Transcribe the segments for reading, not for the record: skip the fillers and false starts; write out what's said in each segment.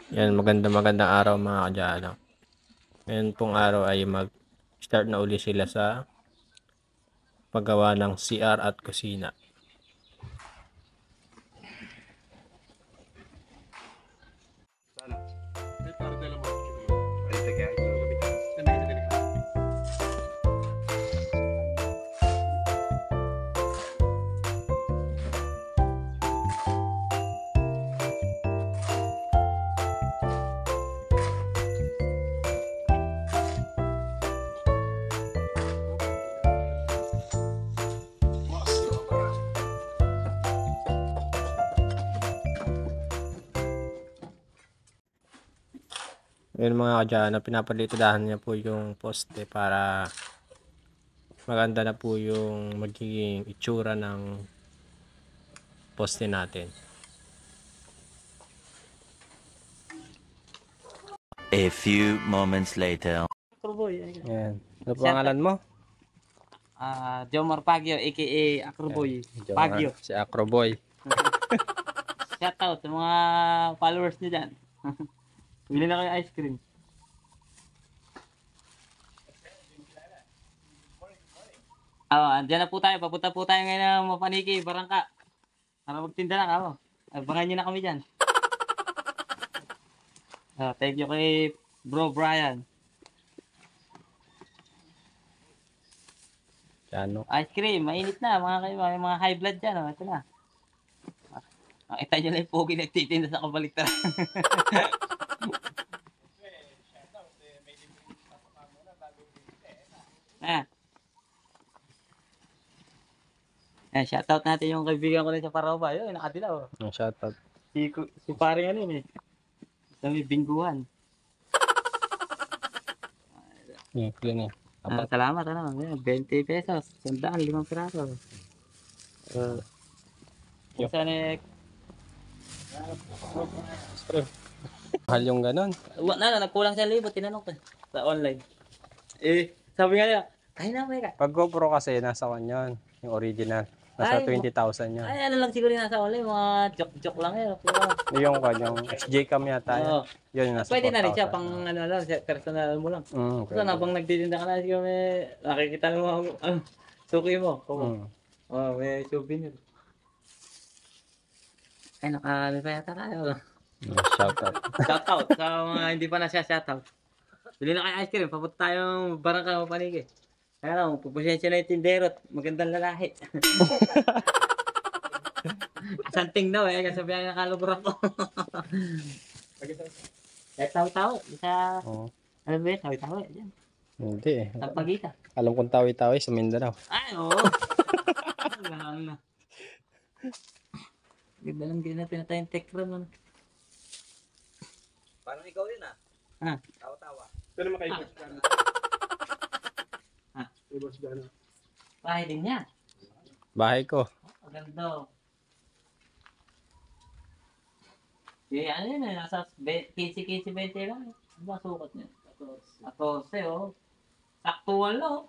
Yan, magandang araw mga kadyano. Ngayon pong araw ay mag-start na uli sila sa paggawa ng CR at kusina. Ngayon mga kadyano, pinapalitodahan niya po yung poste para maganda na po yung magiging itsura ng poste natin. A few moments later. Acroboy. Yan. Ano po pangalan mo? Jomar Pagyo, aka Acroboy. Pagyo. Si Acroboy. Shoutout sa mga followers niyo dyan. Bili na kayo ice cream. Andyan na po tayo. Papunta po tayo ngayon ng Mapaniki, Barangka. Para magtinda na kamo. Abangan nyo na kami dyan. Thank you kay Bro Brian. Ano? Ice cream, mainit na mga kayo, may mga high blood dyan. Ito na. Makita nyo lang yung pogi nagtitinda sa kabaliktaran. Shoutout natin yung kaibigan ko rin sa Paraoba. Yun, nakadilaw. Shoutout. Si paring ano yun eh. Sa may bingguhan. Yan eh. Salamat, 20 pesos. 100, 5 piraso. Saan eh, Mahal yung ganon. nagkulang sa libo, tinanong ko sa online. Sabi nga niya, ay na, may ka. Pag GoPro kasi, nasa kanyon. Yung original. Nasa Ay, 20,000 yun. Ay, ano lang siguro yung nasa online, mga joke-joke lang yun. Yung kanyang XJ cam yata. Oo. Yun yung nasa Pwede na rin siya, 4,000. pang ano lang, personal mo lang. Pwede. So, nabang nagtitinda ka na, siguro may nakikita mo, suki mo. May souvenir. Ay, ano pa yata tayo. Shoutout. Shoutout sa mga hindi pa na siya shoutout. Bili na kayo ice cream, papunta tayong Barangka Mapaniki. Kaya lang, pupusensya na yung tindero at magandang lalaki. Santing daw kasi sabihan na kalubura ko. Tawi-tawi. Isa, ano ba yun? Tawi-tawi. Diyan. Hindi eh. Tampagita. Alam kong tawi-tawi sa Mindanao. Ay, oo. Lang na. Ganda lang din natin na tayong tech room. Parang ikaw yun ah. Tawa-tawa. Ito naman kay Boss Gano. Kay Boss Gano. Bahay din niya. Bahay ko. Maganda. Ano yun eh, nasa 15-20 lang. Ano ba sukat niya? 14 oh. Saktuan lang.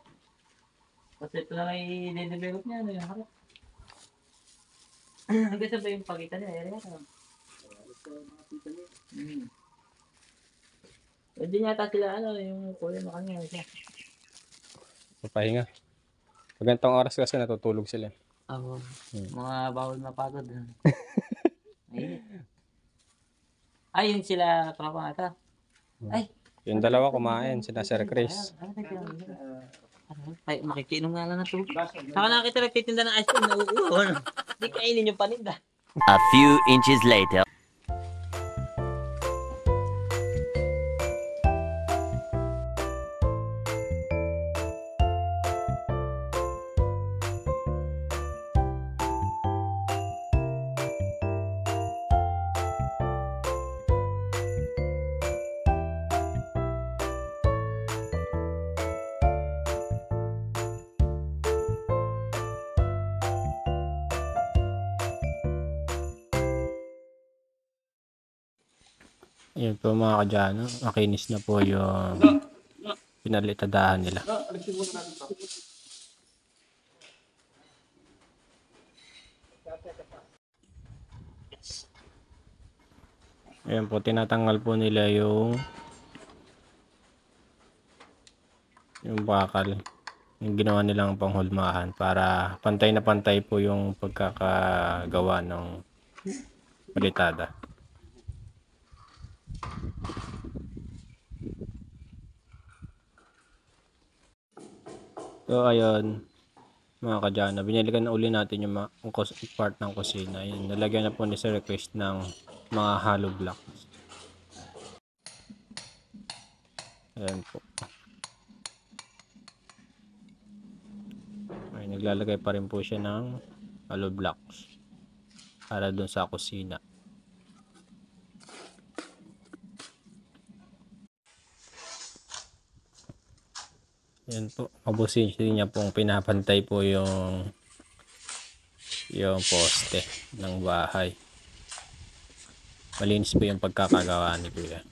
Kasi ito na may i-develop niya. Ano yung harap. Hanggang sa ba yung pagitan niya? Area ka. Pwede niya ata sila yung kuya mo kanya. Papahinga. Pag ganitong oras kasi natutulog sila. Mga bawal mapagod. Ay, yun sila tropa nga ito. Ay! Yung dalawa kumain, sila Sir Chris. Ay, makikinom nga lang na ito. Saka nakita nagtitinda ng ice cream, nauuwa. Hindi kainin yung paninda. A few inches later. Yun po mga kadyano, makinis na po yung pinalitadahan nila. Ayan po, tinatanggal po nila yung bakal. Yung ginawa nilang panghulmahan para pantay na pantay po yung pagkakagawa ng palitada. So ayun, mga kadyana, binilikan na uli natin yung part ng kusina. Ayun, nalagyan na po ni Sir Request ng mga hollow blocks. Ayan po. Ay, naglalagay pa rin po siya ng hollow blocks para dun sa kusina. Yan po, mabusin niya pong pinapantay po yung poste ng bahay. Malinis po yung pagkakagawa ni Kuya.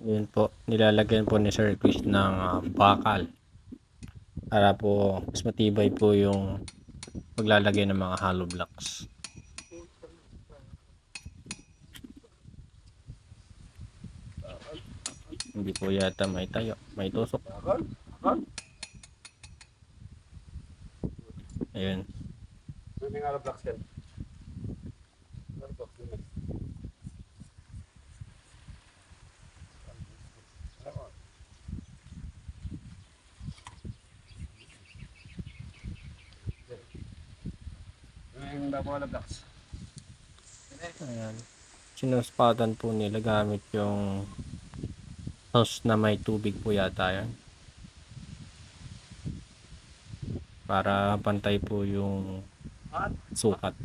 Yun po, nilalagyan po ni Sir Chris ng bakal para po mas matibay po yung paglalagay ng mga hollow blocks. Hindi po yata may tayo, may tusok. Ayun. Ayan. Sinuspatan po nila gamit yung hose na may tubig po yata yan. Para pantay po yung sukat.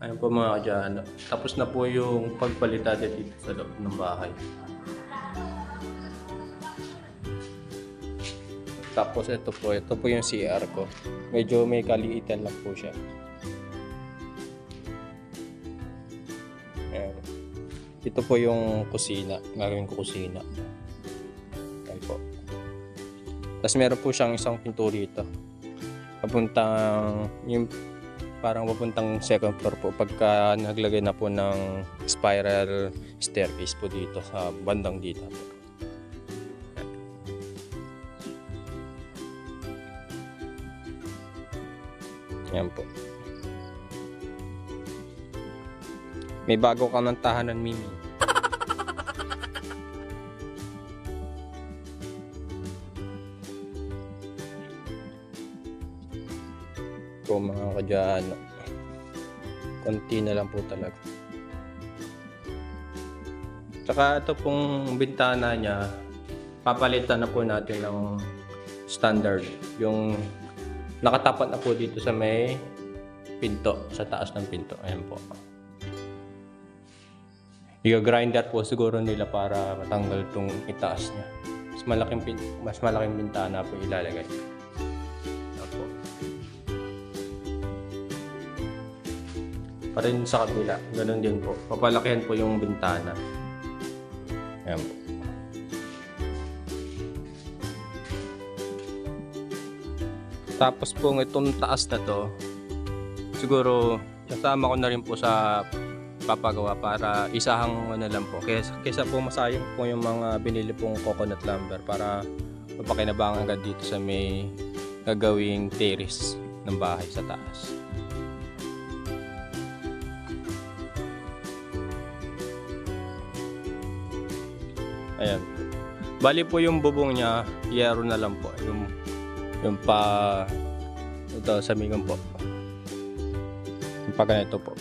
Ayun po mga kadyano. Tapos na po yung pagpalitada dito sa loob ng bahay. Tapos ito po yung CR ko. Medyo may kaliitan lang po siya. Ayan. Ito po yung kusina. Gagawin ko kusina. Ayan po. Tapos meron po siyang isang pinto dito. Papuntang yung parang papuntang second floor po pagka naglagay na po ng spiral staircase po dito sa bandang dito po. Yan po. May bago ka ng tahanan, Mimi. Po mga kadyano, konti na lang po talaga. Saka ito pong bintana niya, papalitan na po natin ng standard, yung nakatapat na po dito sa may pinto, sa taas ng pinto. Ayan po. I-grinder po siguro nila para matanggal itong itaas niya. Mas malaking bintana po ilalagay. Apo. Pa rin sa kabila, ganun din po. Papalakihan po yung bintana. Ayan po. Tapos po itong taas na to, siguro kasama ko na rin po sa papagawa para isahang ano lang po. Kaysa po masayang po yung mga binili pong coconut lumber para mapakinabangan agad dito sa may gagawing terrace ng bahay sa taas. Ayan. Bali po yung bubong niya, yero na lang po. Yung pa ito sa migang po. Yung pa ganito po.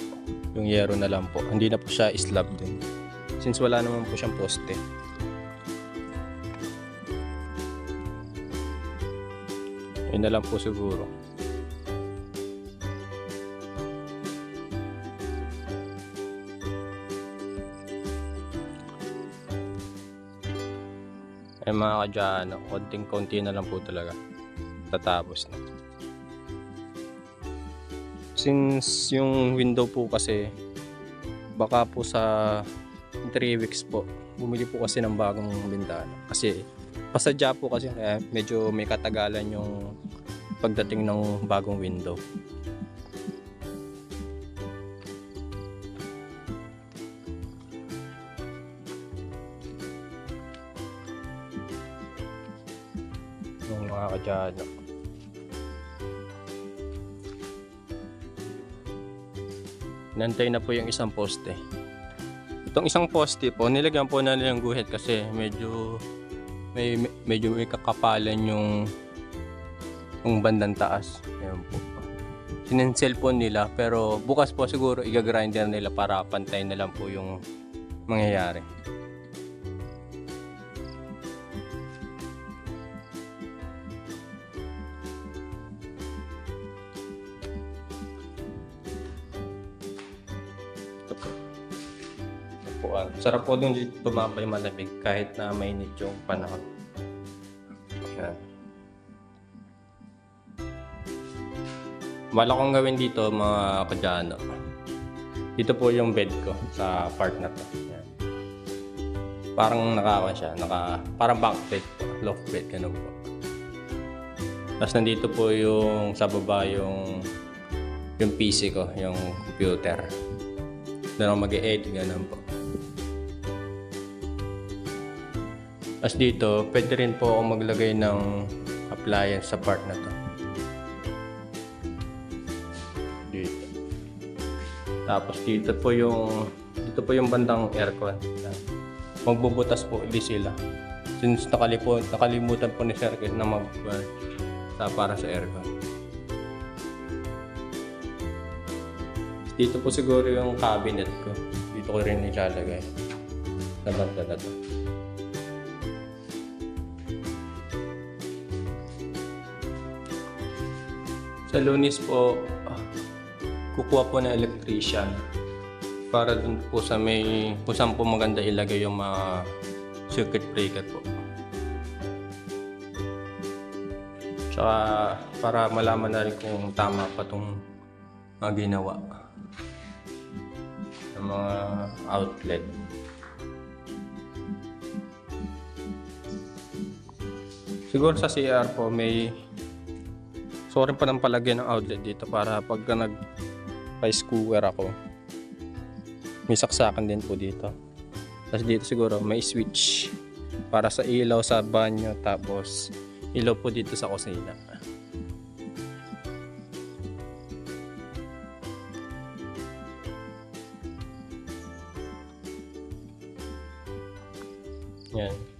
Yung yero na lang po. Hindi na po siya slab din. Since wala naman po siyang poste. Yun na lang po siguro. Ay mga kadyano, konting-konti na lang po talaga. Tatapos na. Since yung window po kasi, baka po sa 3 weeks po, bumili po kasi ng bagong bintana. Kasi pasadya po kasi kaya medyo may katagalan yung pagdating ng bagong window. Yung mga kadyano. Nantay na po yung isang poste. Itong isang poste po, nilagyan po na nilang guhit kasi medyo may kakapalan yung bandang taas. Ayan po. Sinensel po nila pero bukas po siguro i-grinder nila para pantay na lang po yung mangyayari. Sarap po din dito tumambay malamig kahit na mainit yung panahon. Yan. Wala kong gawin dito mga kadyano. Dito po yung bed ko sa part na to. Yan. Parang nakawan siya, parang bunk bed po, loft bed, ganun po. Tapos nandito po yung sa baba yung PC ko, yung computer. Doon ako mag-e-edit, ganun po. As dito, pwede rin po ako maglagay ng appliance sa part na to. Dito. Tapos dito po yung bandang aircon. Magbubutas po ulit sila. Since nakalimutan po ni Sir na para sa aircon. Dito po siguro yung cabinet ko. Dito ko rin ilalagay. Sa banda na to. Sa Lunes po, kukuha po ng electrician para dun po sa kung saan po maganda ilagay yung mga circuit breaker po. Tsaka para malaman na rin kung tama pa itong mga ginawa ng mga outlet. Siguro sa CR po rin pa ng palagyan ng outlet dito para pagka nag-rice cooker ako, may saksakan din po dito. Tapos dito siguro may switch para sa ilaw sa banyo, tapos ilaw po dito sa kusina. Yan.